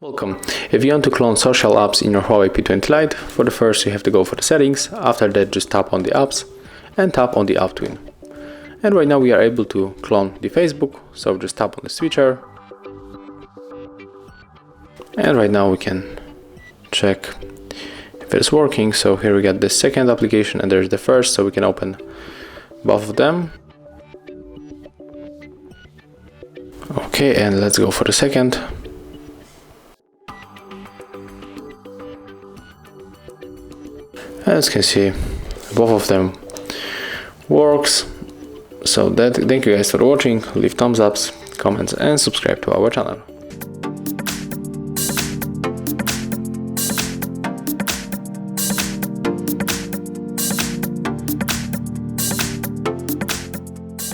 Welcome. If you want to clone social apps in your HUAWEI P20 Lite, for the first you have to go for the settings. After that, just tap on the apps and tap on the app twin. And right now we are able to clone the Facebook, so just tap on the switcher. And right now we can check if it's working. So here we got the second application and there's the first, so we can open both of them. Okay, and let's go for the second. As you can see, both of them works. So thank you guys for watching. Leave thumbs ups, comments and subscribe to our channel.